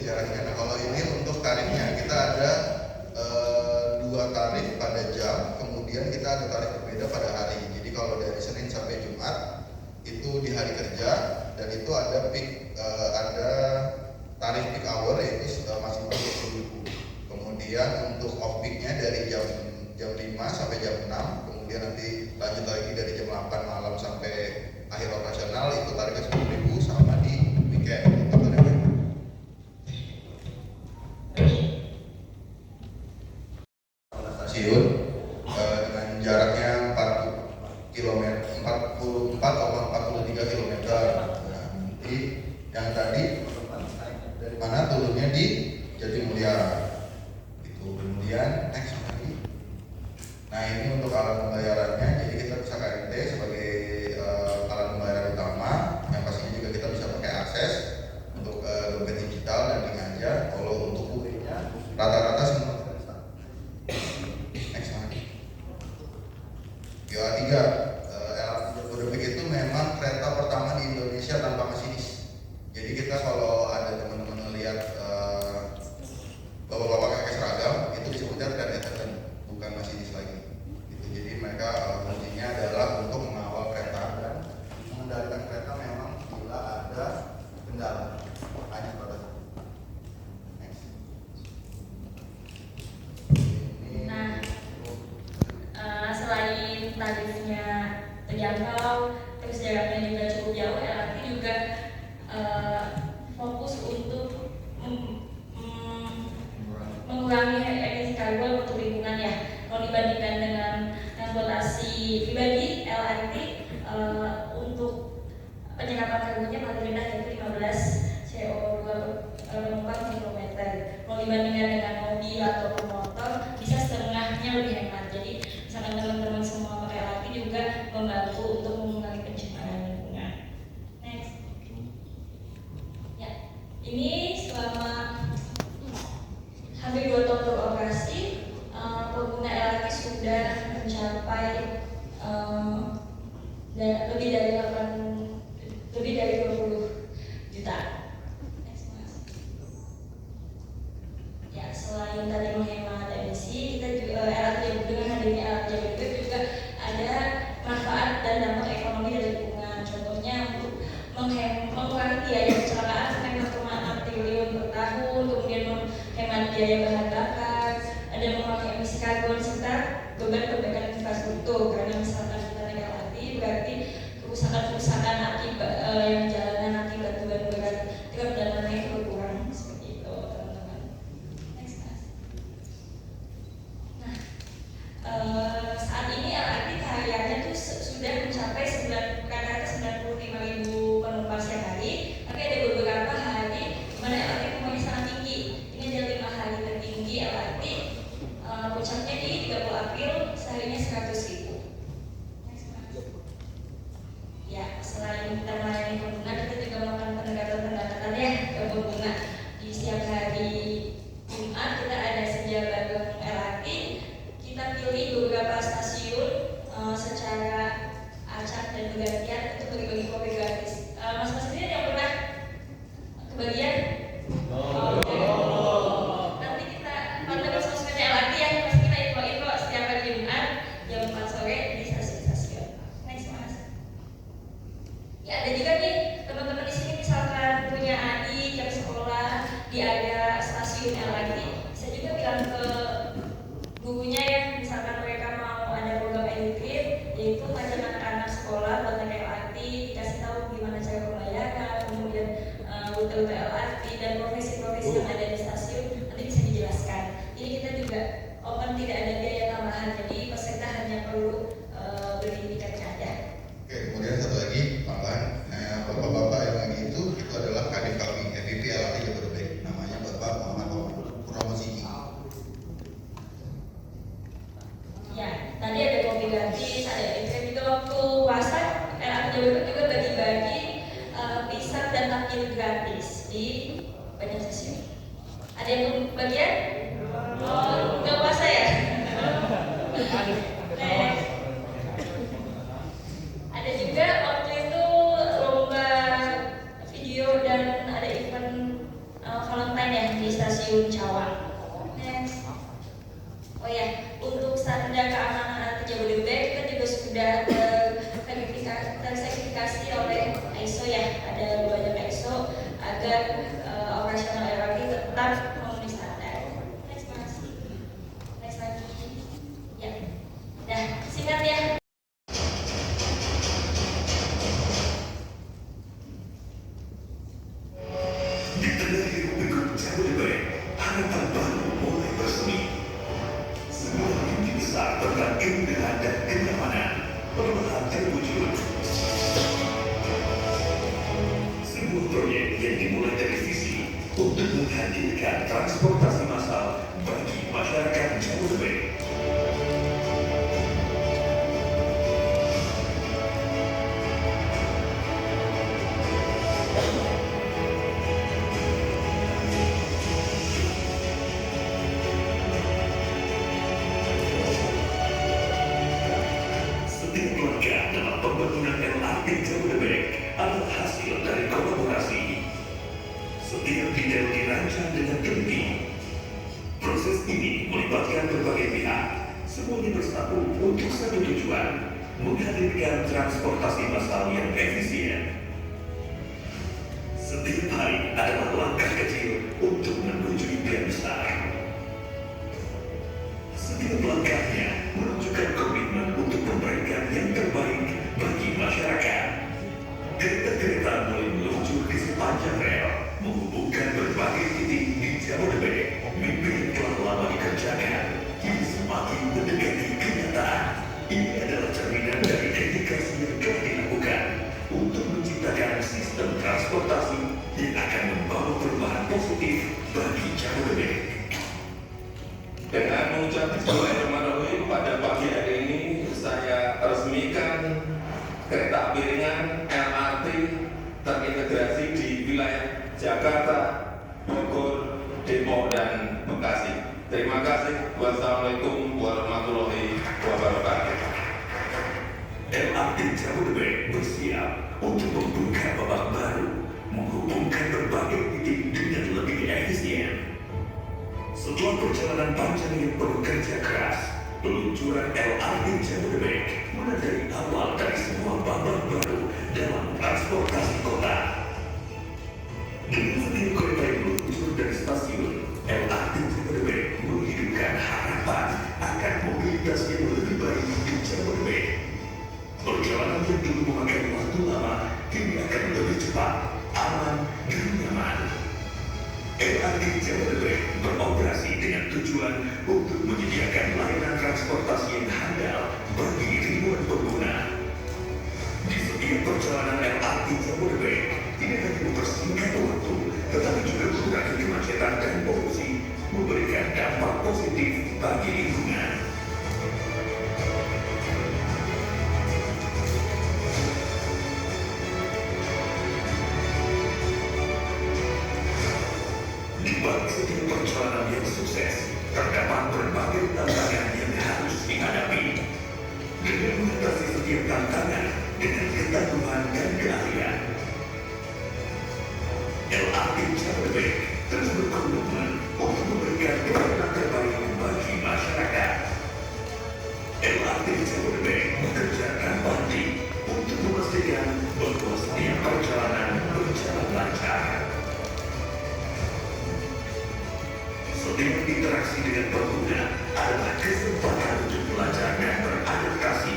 sejarahnya. Nah kalau ini untuk tarifnya kita ada dua tarif pada jam, kemudian kita ada tarif berbeda pada hari. Jadi kalau dari Senin sampai Jumat itu di hari kerja, dan itu ada ada tarif peak hour yaitu maksimal 20.000. Kemudian untuk off peaknya dari jam 5 sampai jam 6, kemudian nanti lanjut lagi dari jam 8 malam sampai akhir operasional itu tarifnya 10.000, sama di weekend itu tarifnya. Stasiun dengan jaraknya 44,43 km. Nah, nanti yang tadi dari mana turunnya di Jatimulya. Itu kemudian next lagi. Nah ini untuk alat pembayarannya, jadi kita bisa KMT sebagai alat pembayaran utama, yang pastinya juga kita bisa pakai akses untuk dompet digital dan link aja. Kalau untuk UB-nya rata-rata semua next lagi. GA 3 LRT Jabodebek itu memang kereta pertama di Indonesia tanpa masinis. Jadi kita kalau ada teman-teman lihat bapak-bapak pakai seragam itu disebutnya train attendant, bukan masinis lagi. Gitu. Jadi mereka fungsinya adalah untuk mengawal kereta dan mengendalikan kereta memang bila ada kendala. Hanya pada next. Nah, selain tarifnya terjangkau, terus jaraknya juga cukup jauh, LRT juga fokus untuk mengurangi emisi karbon untuk lingkungan ya. Kalau dibandingkan dengan transportasi pribadi, LRT untuk penyerapan karbonnya paling rendah yaitu 15 CO2 penumpang per kilometer. Kalau dibandingkan dengan mobil atau motor bisa setengahnya lebih hemat. Jadi misalkan teman-teman semua pakai LRT juga membantu untuk mengurangi pencemaran lingkungan. Next. Ya, ini selama hampir 2 tahun beroperasi, pengguna LRT sudah mencapai lebih dari 20 juta. Ya, selain tadi menghemat emisi, kita juga LRT dengan hadirnya LRT Jabodebek juga ada manfaat dan dampak ekonomi dari lingkungan. Contohnya untuk mengurangi biaya kecelakaan sampai 4,6 triliun per tahun, kemudian menghemat biaya bahan bakar, ada mengurangi emisi karbon serta beban perbaikan infrastruktur. Karena misalkan kita naik LRT berarti kerusakan akibat yang jalanan akibat beban berat truk dan lain-lain berkurang, seperti itu teman-teman. Next. Nah, saat ini LRT karyanya tuh sudah mencapai 95.000 penumpang setiap hari, tapi ada beberapa hari mana LRT penumpangnya sangat tinggi. Ini adalah 5 hari tertinggi LRT, puncaknya di 30 April seharinya 100.000. Ya, selain kita melayani pengguna, kita juga melakukan pendekatan ya ke pengguna. Di setiap hari Jumat kita ada senja bareng LRT. Kita pilih beberapa stasiun secara acak dan bergantian untuk bagi-bagi kopi gratis. Mas-mas ini yang pernah kebagian? Nanti kita pantau sosmednya LRT ya, pasti kita infoin kok setiap hari Jumat jam 4 sore di stasiun-stasiun. Next mas. Ya, ada juga nih teman-teman di sini misalkan punya adik yang sekolah di area stasiun LRT, bisa juga bilang ke gurunya ya, misalkan mereka mau ada program educate, yaitu ngajak anak-anak sekolah buat naik LRT, dikasih tahu gimana cara pembayaran, kemudian rute LRT dan profesi-profesi yang ada di stasiun nanti bisa dijelaskan. Jadi kita juga open, tidak ada biaya tambahan, jadi peserta hanya perlu beli tiketnya aja. Oke, kemudian satu lagi tambahan, bapak-bapak yang lagi itu adalah kadif kami FVP LRT Jabodebek, namanya Bapak Muhammad Purwosiki. Ya, tadi ada kopi gratis, ada event juga waktu puasa. LRT Jabodebek juga bagi-bagi pisang dan takjil gratis di banyak stasiun. Ada yang bagian? Oh, nggak puasa ya? Ada juga waktu itu lomba video dan ada event Valentine ya. Stasiun Cawang. Next. Oh ya, untuk standar keamanan LRT Jabodebek kita juga sudah tersertifikasi oleh ISO ya, ada banyak ISO agar operasional LRT tetap memenuhi standar. Next mas. Next lagi. Ya. Dah, singkat ya. Di tengah hiruk-pikuk Jabodebek, harapan baru mulai bersemi. Sebuah mimpi besar tentang kemudahan dan kenyamanan perlahan terwujud. Sebuah proyek yang dimulai dari visi untuk menghadirkan transportasi massal bagi masyarakat Jabodebek. Setiap langkah dalam pembangunan LRT Jabodebek adalah hasil dari kolaborasi. Setiap detail dirancang dengan teliti. Proses ini melibatkan berbagai pihak, semuanya bersatu untuk satu tujuan, menghadirkan transportasi massal yang efisien. Setiap hari adalah langkah kecil untuk menuju impian besar. Setiap langkahnya menunjukkan komitmen untuk memberikan yang terbaik bagi masyarakat. Kereta-kereta mulai meluncur di sepanjang rel, menghubungkan berbagai titik di Jabodebek. Mimpi yang telah lama dikerjakan kini semakin mendekati kenyataan. Ini adalah cerminan dari dedikasi yang telah dilakukan untuk menciptakan sistem transportasi yang akan membawa perubahan positif bagi Jabodebek. Dengan mengucap bismillahirrahmanirrahim, pada pagi hari ini saya resmikan kereta api ringan LRT terintegrasi di wilayah Jakarta, Bogor, Depok, dan Bekasi. Terima kasih. Wassalamualaikum warahmatullahi wabarakatuh. LRT Jabodebek bersiap untuk membuka babak baru, menghubungkan berbagai titik dengan lebih efisien. Setelah perjalanan panjang yang penuh kerja keras, peluncuran LRT Jabodebek menandai awal dari sebuah babak baru dalam transportasi kota. Dengan setiap kereta yang meluncur dari stasiun, LRT Jabodebek menghidupkan harapan akan mobilitas yang lebih baik di Jabodebek. Perjalanan yang dulu memakan waktu lama kini akan lebih cepat, aman, dan nyaman. LRT Jabodebek beroperasi dengan tujuan untuk menyediakan layanan transportasi yang handal bagi ribuan pengguna. Di setiap perjalanan LRT Jabodebek tidak hanya mempersingkat waktu, tetapi juga mengurangi kemacetan dan polusi, memberikan dampak positif bagi lingkungan. Di balik setiap perjalanan yang sukses, terdapat berbagai tantangan yang harus dihadapi. Dengan mengatasi setiap tantangan dengan ketangguhan dan keahlian, LRT Jabodebek terus berkomitmen untuk memberikan pelayanan terbaik bagi masyarakat. LRT Jabodebek bekerja tanpa henti untuk memastikan bahwa setiap perjalanan berjalan lancar. Setiap interaksi dengan pengguna adalah kesempatan untuk belajar dan beradaptasi,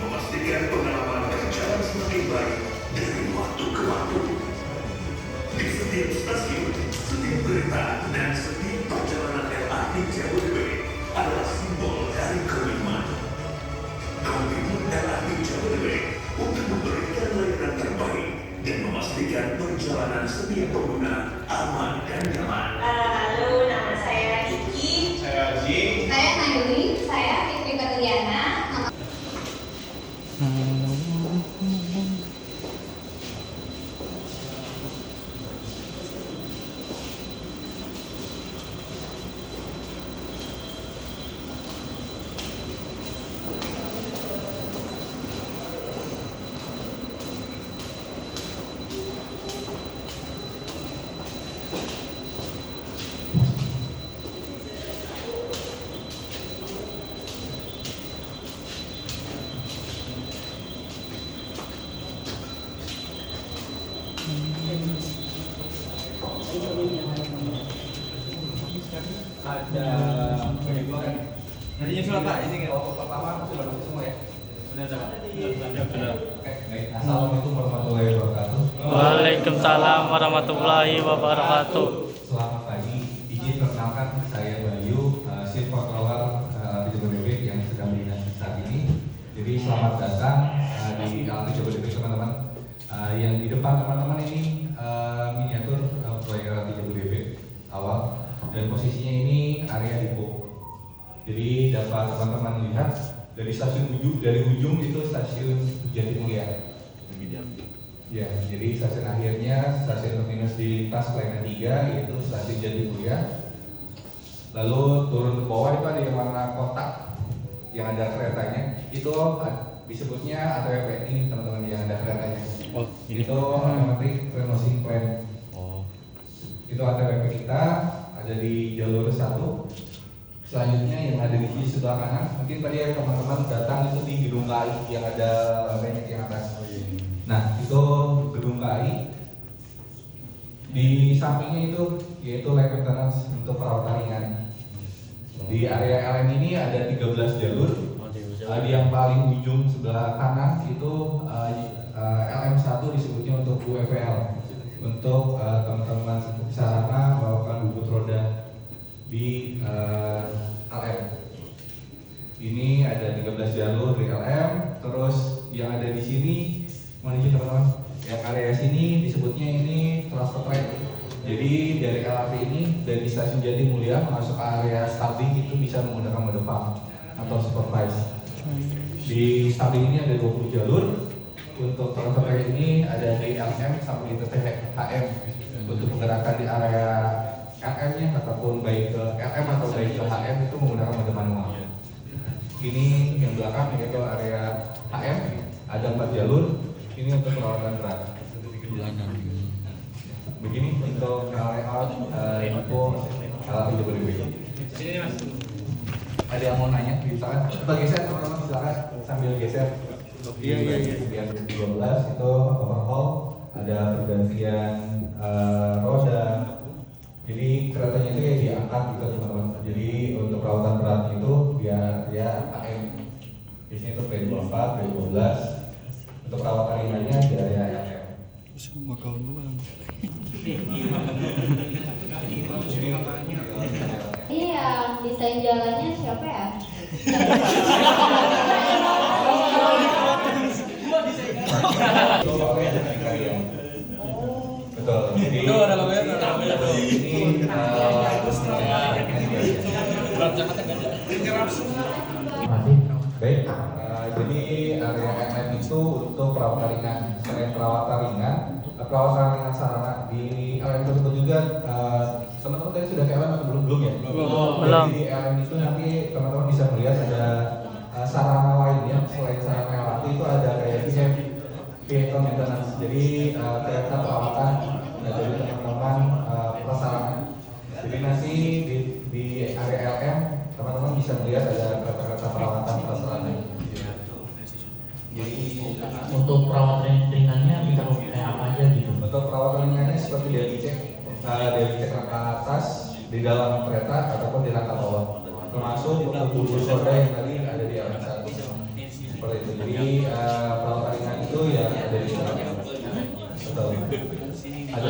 memastikan pengalaman berjalan semakin baik dari waktu ke waktu. Di setiap stasiun, setiap kereta, dan setiap perjalanan LRT Jabodebek adalah simbol dari komitmen. Komitmen LRT Jabodebek untuk memberikan layanan terbaik dan memastikan perjalanan setiap pengguna aman dan nyaman. Halo, nama saya Kiki. Saya Haji. Saya Nayuri, saya Fitri Baturiana. Ada bagi dua kan? Nanti nyusul Pak, ini kelompok pertama sudah masuk semua ya? Sudah. Oke, baik. Assalamualaikum warahmatullahi wabarakatuh. Waalaikumsalam warahmatullahi wabarakatuh. Selamat pagi. Izin perkenalkan saya Bayu, Chief Controller LRT Jabodebek yang sedang dinas saat ini. Jadi selamat datang di LRT Jabodebek teman-teman. Yang di depan teman-teman ini miniatur proyek LRT Jabodebek awal, dan posisinya ini area depo. Jadi dapat teman-teman lihat dari dari ujung itu stasiun Jatimulya. Ya, jadi stasiun akhirnya stasiun terminus di lintas pelayanan 3 yaitu stasiun Jatimulya. Lalu turun ke bawah itu ada yang warna kotak yang ada keretanya. Itu disebutnya ATWP ini teman-teman yang ada keretanya. Oh, ini. Itu nanti closing plan. Oh. Itu ATWP kita ada di jalur 1. Selanjutnya yang ada di sisi sebelah kanan, mungkin tadi ya teman-teman datang itu di gedung KAI yang ada banyak yang atas. Nah, itu gedung KAI. Di sampingnya itu yaitu line maintenance untuk perawatan ringan. Di area LM ini ada 13 jalur. Di yang paling ujung sebelah kanan itu LM1 disebutnya untuk UFL, untuk teman-teman sarana melakukan bubut roda di LM. Ini ada 13 jalur di LM. Terus yang ada di sini menuju teman-teman, yang area sini disebutnya ini transfer track. Jadi dari LRT ini dari stasiun Jatimulya masuk ke area starting itu bisa menggunakan mode pump atau supervise. Di starting ini ada 20 jalur. Untuk transfer track ini ada di LM sampai di THM untuk menggerakkan di area LM-nya ataupun baik ke LM atau baik ke HM itu menggunakan mode manual. Ini yang belakang yaitu area HM, ada 4 jalur. Ini untuk perawatan berat. Begini untuk layout info LRT Jabodebek. Ada yang mau nanya? Silakan. Coba geser teman-teman, silakan sambil geser. Iya. Yang 12 itu overhaul, ada pergantian roda. Jadi keretanya itu ya diangkat gitu teman-teman. Jadi untuk perawatan beratnya itu biar ya AM. Biasanya itu P24, P12. Untuk perawatan ringannya di area AM. Semua kawan doang. Ini yang desain jalannya siapa ya? Betul. Jadi itu ada ini baik. Jadi area MM itu untuk perawatan ringan. Selain perawatan ringan, perawatan ringan sarana di LM tersebut juga teman-teman tadi sudah ke LM atau belum ya? Belum. Jadi di LM itu nanti teman-teman bisa melihat ada sarana lainnya selain sarana LRT itu ada kayak vehicle maintenance. Jadi kereta perawatan dari teman-teman prasarana. Jadi nanti di area LM teman-teman bisa melihat ada kereta-kereta perawatan prasarana. Jadi untuk perawatan ringannya bisa kayak apa aja gitu? untuk perawatan ringannya seperti daily check rangka atas di dalam kereta ataupun di rangka bawah, termasuk untuk bubur soda yang tadi ada di LM 1 seperti itu. Jadi perawatan ringan itu ya ada di dalam. Betul. Ada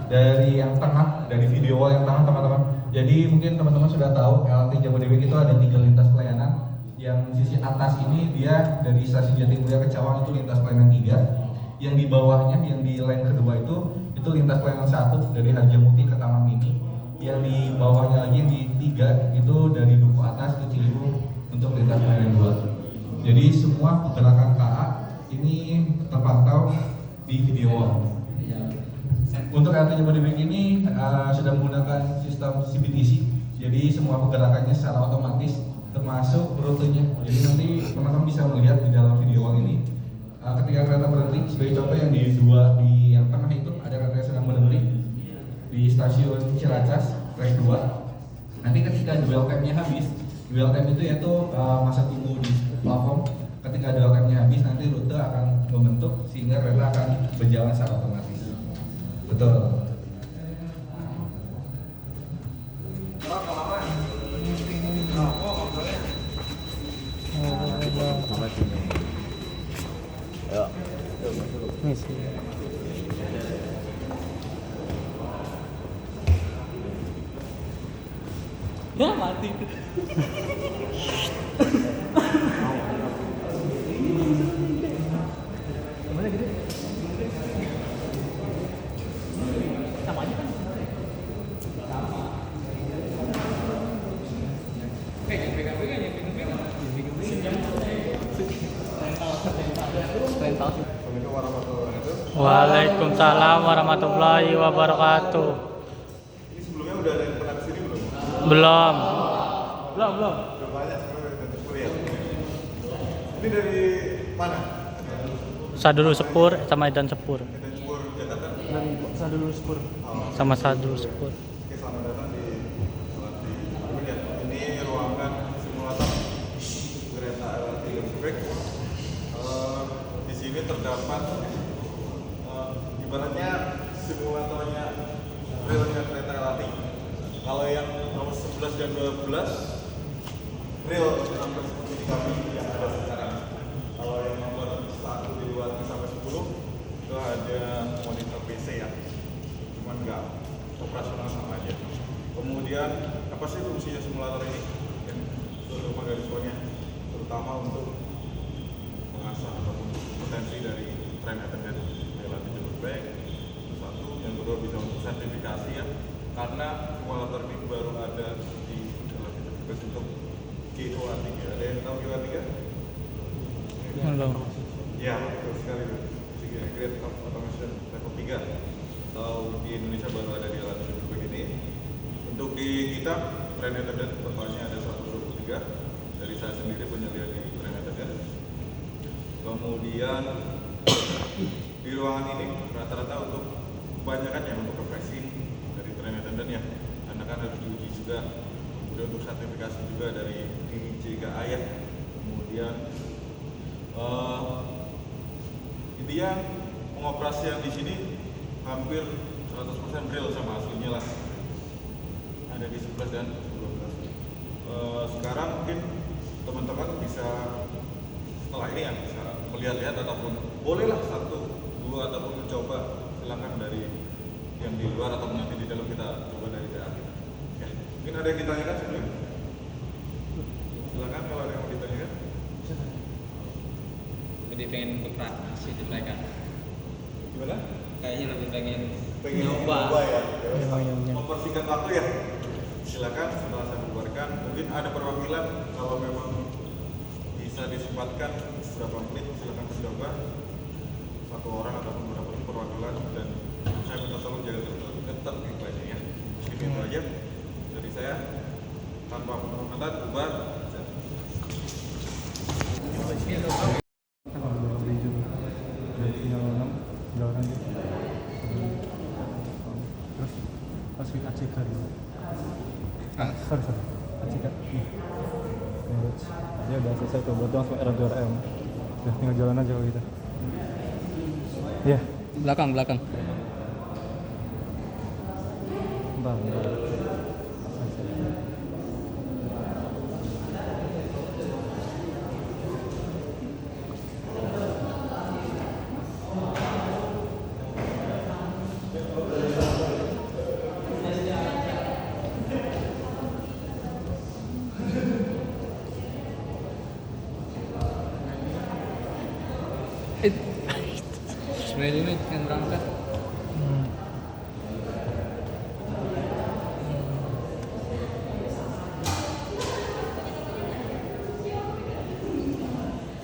dari yang tengah, dari video wall yang tengah teman-teman. Jadi mungkin teman-teman sudah tahu LRT Jabodebek itu ada 3 lintas pelayanan. Yang sisi atas ini dia dari stasiun Jatimulya ke Cawang itu lintas pelayanan 3. Yang di bawahnya, yang di line kedua itu lintas pelayanan 1 dari Harjamukti ke Taman Mini. Yang di bawahnya lagi yang di 3 itu dari Duku Atas ke Ciliwung untuk lintas pelayanan 2. Jadi semua pergerakan KA ini terpantau di video wall. Untuk LRT Jabodebek ini sudah menggunakan sistem CBTC, jadi semua pergerakannya secara otomatis termasuk rutenya. Jadi nanti teman-teman bisa melihat di dalam video wall ini ketika kereta berhenti, sebagai contoh yang di yang tengah itu ada kereta yang sedang berhenti di stasiun Ciracas track 2. Nanti ketika dwell time-nya habis, dwell time itu yaitu masa tunggu di platform. Ketika dwell time-nya habis, nanti rute akan membentuk sehingga kereta akan berjalan secara otomatis. Betul. Ya mati. Kemana gitu? Sama aja kan? Pegang-pegang ya, pegang-pegang. Waalaikumsalam warahmatullahi wabarakatuh. Ini sebelumnya udah ada yang pernah kesini belum? Belum. Udah banyak sebenarnya dari Korea. Ini dari mana? Sadulu Sepur sama Edan Sepur. Medan Sepur Jakarta. Dan Sadulu Sepur. Oh. Sama Sadulu Sepur. Oke, selamat datang di ini ruangan simulator kereta LRT Lebek. Di sini terdapat ibaratnya simulatornya relnya kereta LRT. Kalau yang nomor 11 dan 12 rel sampai seperti di kami yang ada sekarang. Kalau yang nomor 1 di luar sampai 10 itu ada monitor PC ya, cuman nggak operasional sama aja. Kemudian apa sih fungsinya simulator ini? Yang terutama garis bawahnya, terutama untuk mengasah ataupun potensi dari train attendant LRT Jabodebek. Itu satu. Yang kedua bisa untuk sertifikasi ya, karena simulator ini baru ada di LRT Jabodebek untuk GOA3. Ada yang tahu GOA3? Belum. Ya, betul sekali tuh. Grade of Automation level 3. Kalau di Indonesia baru ada di LRT Jabodebek ini. Untuk di kita train attendant totalnya ada 123. Dari saya sendiri penyelidik di train attendant. Kemudian di ruangan ini rata-rata untuk kebanyakan yang untuk refreshing dari train attendant ya, karena kan harus diuji juga. Kemudian untuk sertifikasi juga dari DJKA ya. Kemudian intinya pengoperasian di sini hampir 100% real sama aslinya lah. Ada di 11 dan 12. Sekarang mungkin teman-teman bisa setelah ini ya bisa melihat-lihat ataupun bolehlah 1, 2 ataupun mencoba, silakan dari yang di luar atau nanti di dalam kita coba dari dalam. Ya. Mungkin ada yang ditanyakan sebelum? Silakan kalau ada yang mau ditanyakan. Lebih pengen berpraktisi di mereka. Gimana? Kayaknya lebih pengen Nyoba ya. Nyoba. Mempersingkat waktu ya. Silakan setelah saya bubarkan. Mungkin ada perwakilan kalau memang bisa disempatkan berapa menit silakan mencoba. 1 orang ataupun berapa perwakilan, dan saya minta tolong jaga ketat aja ya. Itu aja dari saya, tanpa penghormatan bubar. Terus pas kita ACK dulu. Sorry. ACK. Ya udah selesai tuh, buat langsung RM. Udah tinggal jalan aja kalau kita. Ya. Belakang. Bentar. Sebenarnya ini kan berangkat.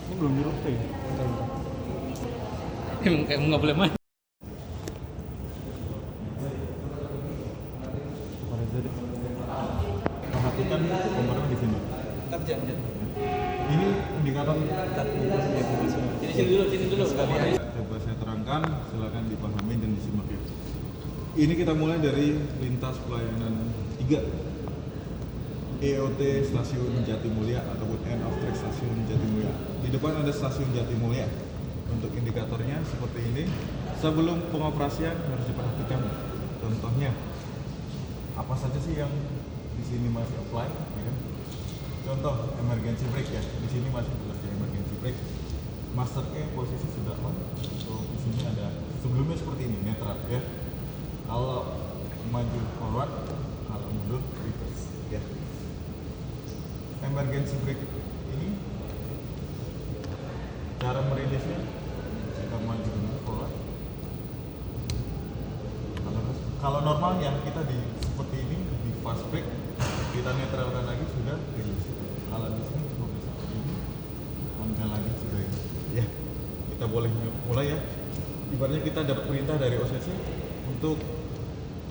Ini belum di rute ya? Emang kayak nggak boleh main. Perhatikan komponen di sini. Ini indikator. Jadi sini dulu. Coba saya terangkan, silakan dipahami dan disimak ya. Ini kita mulai dari lintas pelayanan 3. EOT Stasiun Jatimulya ataupun End of Track Stasiun Jatimulya. Di depan ada Stasiun Jatimulya. Untuk indikatornya seperti ini. Sebelum pengoperasian harus diperhatikan. Contohnya, apa saja sih yang di sini masih apply? Ya kan? Contoh emergency brake ya, di sini masih bekerja emergency brake. Master key posisi sudah on. So, di sini ada sebelumnya seperti ini, netral ya. Kalau maju forward, kalau mundur reverse ya. Emergency brake ini cara merilisnya kita maju dulu forward. Kalau normalnya kita di seperti ini di fast brake kita netralkan lagi sudah rilis. Kalau di sini cuma bisa seperti ini, on-kan lagi sudah ini. Ya, kita boleh mulai ya. Ibaratnya kita dapat perintah dari OCC untuk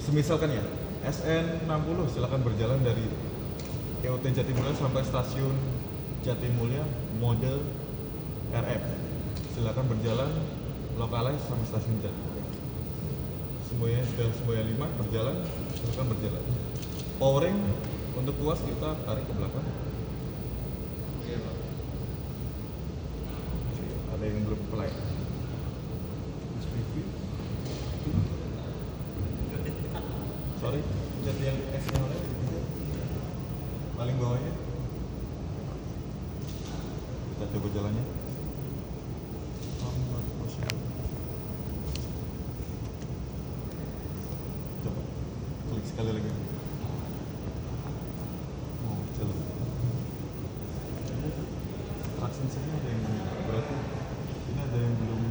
semisalkan ya SN60 silakan berjalan dari EOT Jatimulya sampai stasiun Jatimulya mode RF. Silakan berjalan localize sampai stasiun Jatimulya. Semuanya sudah semuanya 5 berjalan, silakan berjalan. Powering untuk tuas kita tarik ke belakang. Ada yang belum apply. Sorry, lihat yang eksternalnya paling bawahnya. Kita coba jalannya. Coba klik sekali lagi. Oh, jalan. Traction sini ada yang berarti ini ada yang belum.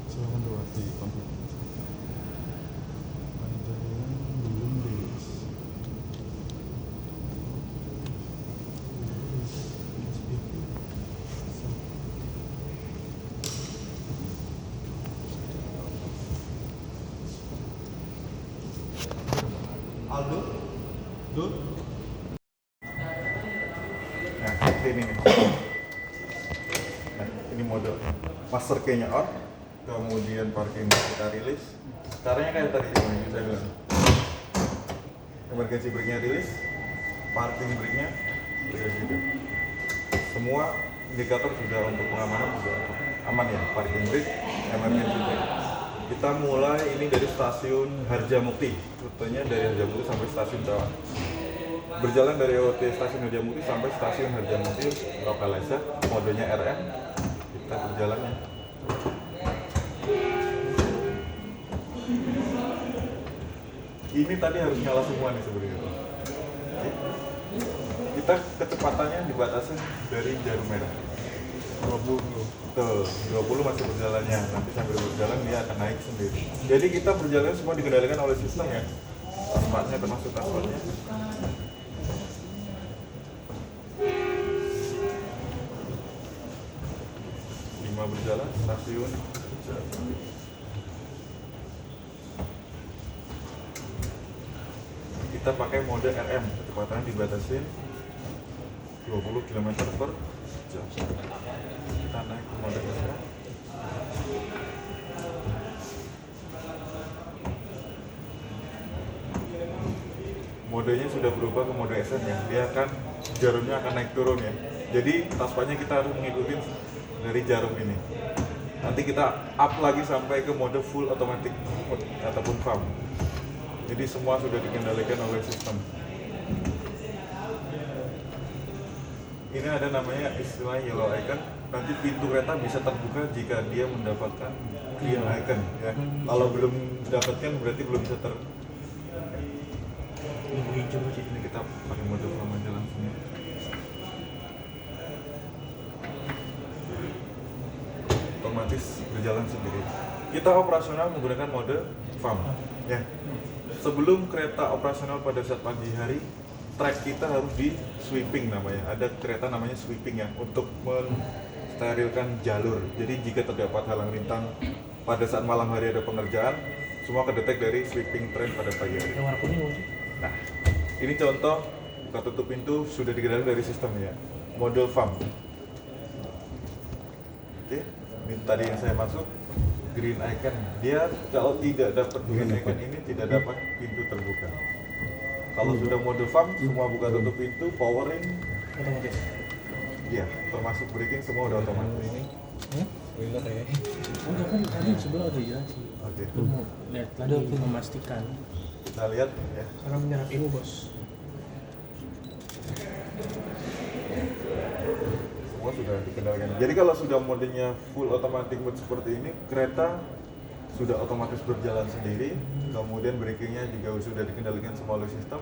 Silahkan lewat di komputer. Ada yang belum rilis. Aldo, Dul. Nah, seperti ini nih. Nah, ini mode master key-nya on. Kemudian parking kita rilis. Caranya kayak tadi ini saya bilang. Emergency brake-nya rilis, parking brake-nya rilis juga. Semua indikator sudah untuk pengamanan sudah aman ya. Parking brake, emergency brake. Kita mulai ini dari stasiun Harjamukti. Rutenya dari Harjamukti sampai stasiun Tawang. Berjalan dari OT stasiun Harjamukti sampai stasiun Harjamukti localizer, modenya RM. Kita berjalannya. Ini tadi harus nyala semua nih sebenarnya. Kita kecepatannya dibatasi dari jarum merah 20. Tuh, 20 masih berjalannya. Nanti sambil berjalan dia akan naik sendiri. Jadi kita berjalan semua dikendalikan oleh sistem ya. Taskbarnya termasuk taskbarnya. Berjalan stasiun kita pakai mode RM, kecepatannya dibatasin 20 km per jam. Kita naik ke mode SM. Modenya sudah berubah ke mode SM ya, dia akan jarumnya akan naik turun ya. Jadi taskbarnya kita harus mengikuti dari jarum ini. Nanti kita up lagi sampai ke mode full automatic ataupun FAM. Jadi semua sudah dikendalikan oleh sistem. Ini ada namanya istilah yellow icon. Nanti pintu kereta bisa terbuka jika dia mendapatkan green icon. Ya. Kalau belum mendapatkan berarti belum bisa ter. Hijau ini kita pakai mode FAM aja langsung ya. Otomatis berjalan sendiri. Kita operasional menggunakan mode FAM. Ya. Sebelum kereta operasional pada saat pagi hari, track kita harus di sweeping namanya. Ada kereta namanya sweeping ya untuk mensterilkan jalur. Jadi jika terdapat halang rintang pada saat malam hari ada pengerjaan, semua kedetek dari sweeping train pada pagi hari. Nah, ini contoh buka tutup pintu sudah dikendalikan dari sistem ya. Mode FAM. Oke. Ini tadi yang saya maksud, green icon. Dia kalau tidak dapat green icon ini tidak dapat pintu terbuka. Kalau sudah mode farm, semua buka tutup pintu, powering Otomatis. ya, termasuk braking semua udah otomatis. Ini Spoiler ya. Oh, kan tadi sebelah udah jelas sih. oke. Lu mau lihat lagi memastikan. Kita lihat ya. Cara menyerap ilmu, Bos. Semua sudah dikendalikan. Jadi kalau sudah modenya full automatic mode seperti ini, kereta sudah otomatis berjalan sendiri, kemudian brakingnya juga sudah dikendalikan semua oleh sistem.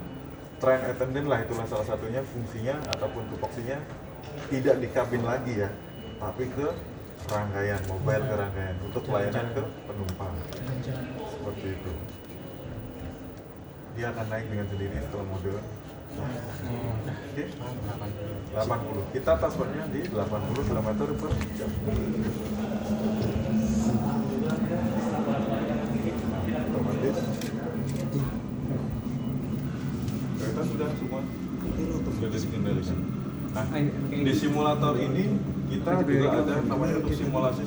Train attendant lah itulah salah satunya fungsinya ataupun tupoksinya tidak di kabin lagi ya, tapi ke rangkaian, mobile ke rangkaian untuk pelayanan ke penumpang. Seperti itu. Dia akan naik dengan sendiri setelah mode. Oke. 80. Kita taspernya di 80 km per jam. Otomatis. Kereta sudah semua sudah dikendalikan. Nah, di simulator ini kita juga ada namanya untuk simulasi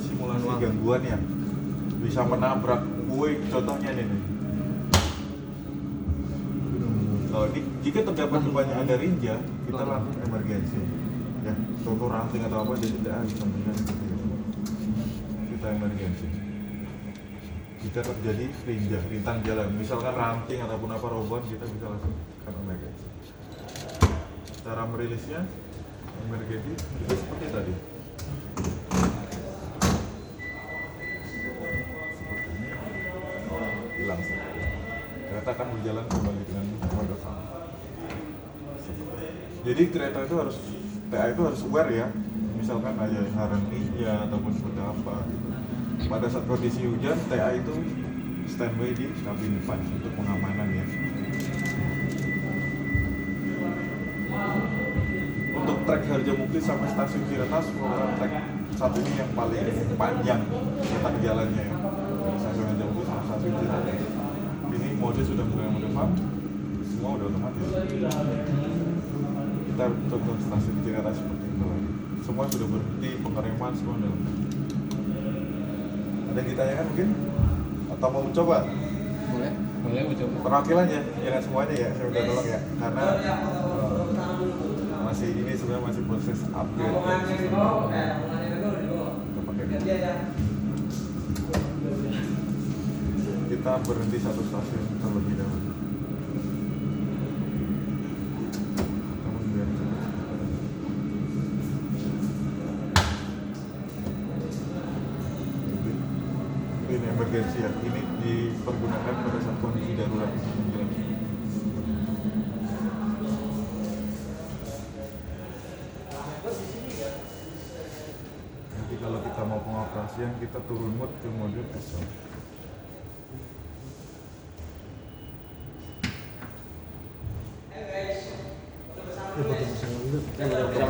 gangguan ya. Bisa menabrak kue, contohnya nih. Kalau jika terdapat banyak ada rinja, kita langsung emergensi. Ya, contoh ranting atau apa, jadi tidak bisa seperti itu. Kita emergensi. Jika terjadi rinja, rintang jalan, misalkan ranting ataupun apa roboh, kita bisa langsung emergensi. Cara merilisnya, emergensi itu seperti tadi. Seperti ini, hilang semua. Kereta akan berjalan kembali dengan mode farm. Jadi kereta itu harus, TA itu harus aware ya. Misalkan ada haran ninja ataupun seperti apa gitu. Pada saat kondisi hujan, TA itu standby di kabin depan untuk pengamanan ya. Untuk trek Harjamukti sampai stasiun Ciracas merupakan trek saat ini yang paling panjang letak jalannya ya. Stasiun Harjamukti sampai stasiun Ciracas. Ini mode sudah mulai mode farm, semua udah otomatis. Kita coba stasiun Ciracas seperti itu lagi. Semua sudah berhenti, pengereman semua udah. Ada yang ditanyakan mungkin? Atau mau mencoba? Boleh mau coba. Perwakilannya, jangan semuanya ya, saya udah tolong ya. Karena masih ini sebenarnya masih proses upgrade. Kita pakai ini. Kita berhenti satu stasiun terlebih dahulu. Ini emergensi ya, ini dipergunakan pada saat kondisi darurat. Nanti kalau kita mau pengoperasian, kita turun mode ke mode PSO. Kita